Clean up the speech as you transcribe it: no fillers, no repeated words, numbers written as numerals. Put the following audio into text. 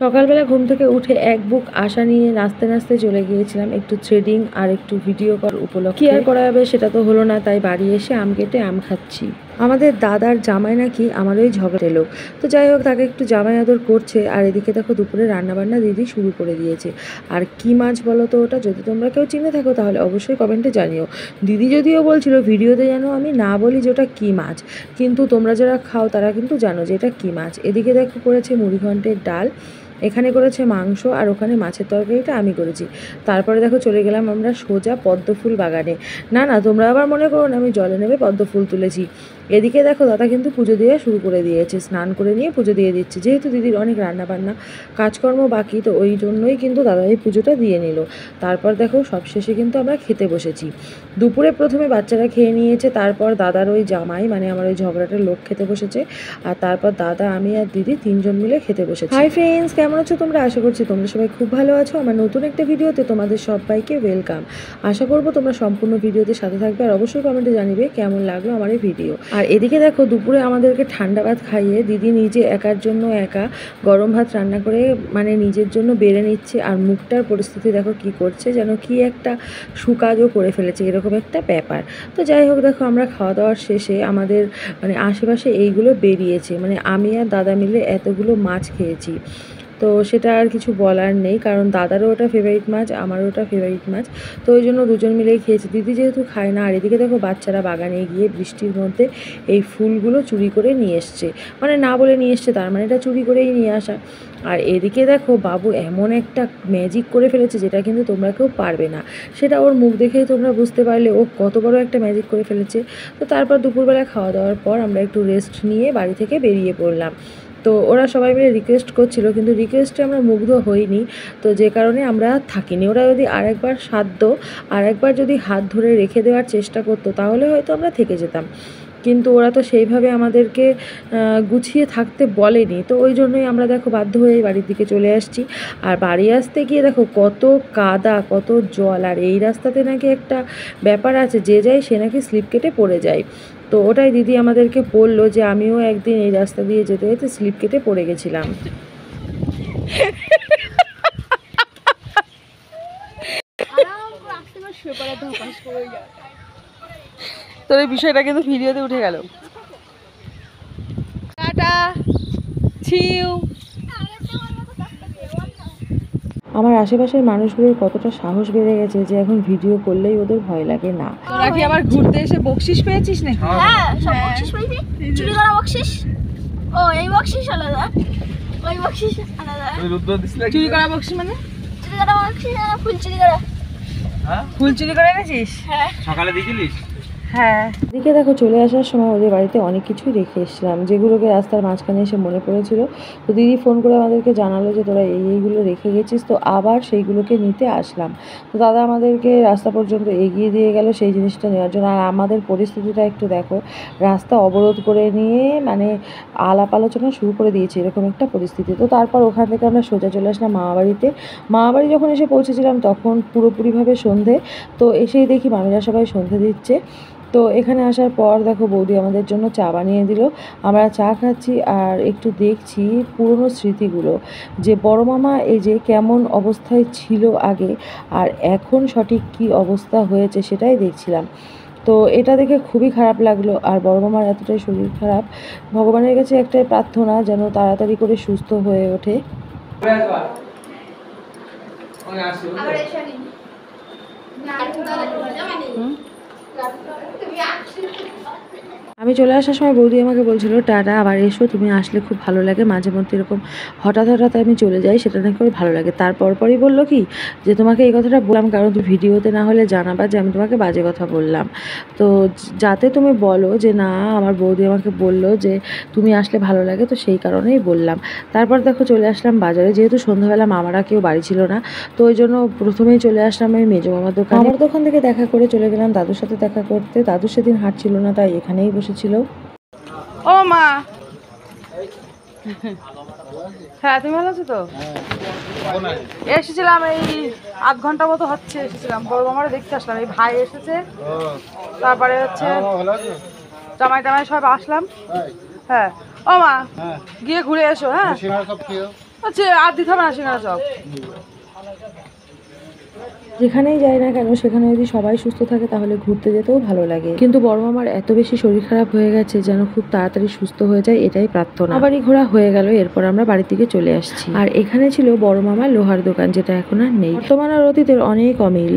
সকালবেলা ঘুম থেকে উঠে এক বুক আশা নিয়ে নাচতে নাচতে চলে গিয়েছিলাম একটু থ্রেডিং আর একটু ভিডিও করার উপলক্ষে। কি আর করা যাবে, সেটা তো হলো না, তাই বাড়ি এসে আম কেটে আম খাচ্ছি। আমাদের দাদার জামাই নাকি আমার ওই ঝগড়া লোক, তো যাই হোক তাকে একটু জামাই আদর করছে। আর এদিকে দেখো দুপুরে রান্নাবান্না দিদি শুরু করে দিয়েছে। আর কি মাছ বলো তো ওটা, যদি তোমরা কেউ চিনে থাকো তাহলে অবশ্যই কমেন্টে জানিও। দিদি যদিও বলছিল ভিডিওতে যেন আমি না বলি যে ওটা কী মাছ, কিন্তু তোমরা যারা খাও তারা কিন্তু জানো যে এটা কী মাছ। এদিকে দেখো করেছে মুড়িঘণ্টের ডাল, এখানে করেছে মাংস, আর ওখানে মাছের তরকারিটা আমি করেছি। তারপরে দেখো চলে গেলাম আমরা সোজা পদ্মফুল বাগানে। না না, তোমরা আবার মনে করো না আমি জলে নেমে পদ্মফুল তুলেছি। এদিকে দেখো দাদা কিন্তু পুজো দেওয়া শুরু করে দিয়েছে, স্নান করে নিয়ে পুজো দিয়ে দিচ্ছে। যেহেতু দিদির অনেক রান্নাবান্না কাজকর্ম বাকি, তো ওই জন্যই কিন্তু দাদা এই পুজোটা দিয়ে নিল। তারপর দেখো সবশেষে কিন্তু আমরা খেতে বসেছি। দুপুরে প্রথমে বাচ্চারা খেয়ে নিয়েছে, তারপর দাদার ওই জামাই মানে আমার ওই ঝগড়াটার লোক খেতে বসেছে, আর তারপর দাদা, আমি আর দিদি তিনজন মিলে খেতে বসেছি। হাই ফ্রেন্ডস, কেমন আছো তোমরা? আশা করছি তোমরা সবাই খুব ভালো আছো। আমার নতুন একটা ভিডিওতে তোমাদের সবাইকে ওয়েলকাম। আশা করবো তোমরা সম্পূর্ণ ভিডিওতে সাথে থাকবে, আর অবশ্যই কমেন্টে জানিবে কেমন লাগলো আমার এই ভিডিও। আর এদিকে দেখো দুপুরে আমাদেরকে ঠান্ডা ভাত খাইয়ে দিদি নিজে একার জন্য একা গরম ভাত রান্না করে মানে নিজের জন্য বেড়ে নিচ্ছে। আর মুখটার পরিস্থিতি দেখো কি করছে, যেন কি একটা সুকাজও করে ফেলেছে, এরকম একটা ব্যাপার। তো যাই হোক দেখো আমরা খাওয়া দাওয়ার শেষে আমাদের মানে আশেপাশে এইগুলো বেরিয়েছে, মানে আমি আর দাদা মিলে এতগুলো মাছ খেয়েছি। তো সেটা আর কিছু বলার নেই, কারণ দাদারও ওটা ফেভারিট মাছ, আমারও ওটা ফেভারিট মাছ, তো ওই জন্য দুজন মিলেই খেয়েছি। দিদি যেহেতু খায় না। আর এদিকে দেখো বাচ্চারা বাগানে গিয়ে বৃষ্টির মধ্যে এই ফুলগুলো চুরি করে নিয়ে এসছে, মানে না বলে নিয়ে এসছে, তার মানে এটা চুরি করেই নিয়ে আসা। আর এদিকে দেখো বাবু এমন একটা ম্যাজিক করে ফেলেছে যেটা কিন্তু তোমরা কেউ পারবে না, সেটা ওর মুখ দেখেই তোমরা বুঝতে পারলে ও কত বড় একটা ম্যাজিক করে ফেলেছে। তো তারপর দুপুরবেলা খাওয়া দাওয়ার পর আমরা একটু রেস্ট নিয়ে বাড়ি থেকে বেরিয়ে পড়লাম। তো ওরা সবাই মিলে রিকোয়েস্ট করছিল, কিন্তু রিকোয়েস্টে আমরা মুগ্ধ হইনি, তো যে কারণে আমরা থাকিনি। ওরা যদি আরেকবার আরেকবার যদি হাত ধরে রেখে দেওয়ার চেষ্টা করতো তাহলে হয়তো আমরা থেকে যেতাম, কিন্তু ওরা তো সেইভাবে আমাদেরকে গুছিয়ে থাকতে বলেনি। তো ওই জন্যই আমরা দেখো বাধ্য হয়ে বাড়ির দিকে চলে আসছি। আর বাড়ি আসতে গিয়ে দেখো কত কাদা, কত জল। আর এই রাস্তাতে নাকি একটা ব্যাপার আছে, যে যায় সে নাকি স্লিপ কেটে পড়ে যায়। তো ওটাই দিদি আমাদেরকে বললো যে আমিও একদিন এই রাস্তা দিয়ে যেতে যেতে স্লিপ কেটে পড়ে গেছিলাম। তোর এই বিষয়টা কিন্তু ভিডিওতে উঠে গেল। টাটা ছিউ। আমার আশেপাশের মানুষগুলোর কতটা সাহস বেড়ে গেছে যে এখন ভিডিও করলেই ওদের ভয় লাগে না। তোরা কি আবার ঘুরতে এসে বকশিশ পেয়েছিস নাকি? হ্যাঁ, সব বকশিশ পেয়েছি। চুরি করা বকশিশ। ও এই বকশিশ আলাদা, ওই বকশিশ আলাদা। চুরি করা বকশিশ মানে? চুরি করা বকশিশ ফুল চুরি করা। হ্যাঁ, ফুল চুরি করে এনেছিস? হ্যাঁ। সকালে দিয়েছিলিস? হ্যাঁ। এদিকে দেখো চলে আসার সময় ওদের বাড়িতে অনেক কিছুই রেখে এসেছিলাম, যেগুলোকে রাস্তার মাঝখানে এসে মনে পড়েছিল। তো দিদি ফোন করে আমাদেরকে জানালো যে তোরা এইগুলো রেখে গেছিস, তো আবার সেইগুলোকে নিতে আসলাম। তো দাদা আমাদেরকে রাস্তা পর্যন্ত এগিয়ে দিয়ে গেল সেই জিনিসটা নেওয়ার জন্য। আর আমাদের পরিস্থিতিটা একটু দেখো, রাস্তা অবরোধ করে নিয়ে মানে আলাপ আলোচনা শুরু করে দিয়েছে, এরকম একটা পরিস্থিতি। তো তারপর ওখান থেকে আমরা সোজা চলে আসলাম মামাবাড়িতে। মামাবাড়ি যখন এসে পৌঁছেছিলাম তখন পুরোপুরিভাবে সন্ধে। তো এসেই দেখি মামিরা সবাই সন্ধে দিচ্ছে। তো এখানে আসার পর দেখো বৌদি আমাদের জন্য চা বানিয়ে দিল, আমরা চা খাচ্ছি আর একটু দেখছি পুরনো স্মৃতিগুলো, যে বড় মামা এই যে কেমন অবস্থায় ছিল আগে আর এখন সঠিক কি অবস্থা হয়েছে সেটাই দেখছিলাম। তো এটা দেখে খুবই খারাপ লাগলো। আর বড় মামার এতটাই শরীর খারাপ, ভগবানের কাছে একটাই প্রার্থনা যেন তাড়াতাড়ি করে সুস্থ হয়ে ওঠে। আমি চলে আসার সময় বৌদি আমাকে বলছিল টাটা আবার এসো, তুমি আসলে খুব ভালো লাগে, মাঝে মধ্যে এরকম হঠাৎ হঠাৎ আমি চলে যাই, সেটা নাকি খুব ভালো লাগে। তারপর পরই বললো কি যে তোমাকে এই কথাটা বললাম কারণ তুমি ভিডিওতে না হলে জানাবা যে আমি তোমাকে বাজে কথা বললাম, তো যাতে তুমি বলো যে না আমার বৌদি আমাকে বললো যে তুমি আসলে ভালো লাগে, তো সেই কারণেই বললাম। তারপর দেখো চলে আসলাম বাজারে, যেহেতু সন্ধ্যাবেলা মামারা কেউ বাড়ি ছিল না, তো ওই জন্য প্রথমেই চলে আসলাম আমি মেজো মামার দোকান। আমার দোকান থেকে দেখা করে চলে গেলাম দাদুর সাথে দেখা করতে। দাদু সেদিন হাট ছিল না, তাই এখানেই বসেছিল। ও মা, হ্যাঁ তুমি ভালো আছো তো? এসেছিলাম এই আধ ঘন্টা মতো হচ্ছে, এসেছিলাম বড় মামারা দেখতে আসলাম, এই ভাই এসেছে, তারপরে হচ্ছে জামাই টামাই সব আসলাম। হ্যাঁ ও মা, গিয়ে ঘুরে এসো। হ্যাঁ আচ্ছা আর দিতে হবে না সেখানে সব যেখানেই যাই না কেন সেখানে যদি সবাই সুস্থ থাকে তাহলে ঘুরতে যেতেও ভালো লাগে, কিন্তু বড় মামার এত বেশি শরীর খারাপ হয়ে গেছে যেন খুব তাড়াতাড়ি সুস্থ হয়ে যায় এটাই প্রার্থনা। আবারই ঘোরা হয়ে গেল, এরপর আমরা বাড়ির দিকে চলে আসছি। আর এখানে ছিল বড় মামার লোহার দোকান, যেটা এখন আর নেই। বর্তমান আর অতীতের অনেক অমিল।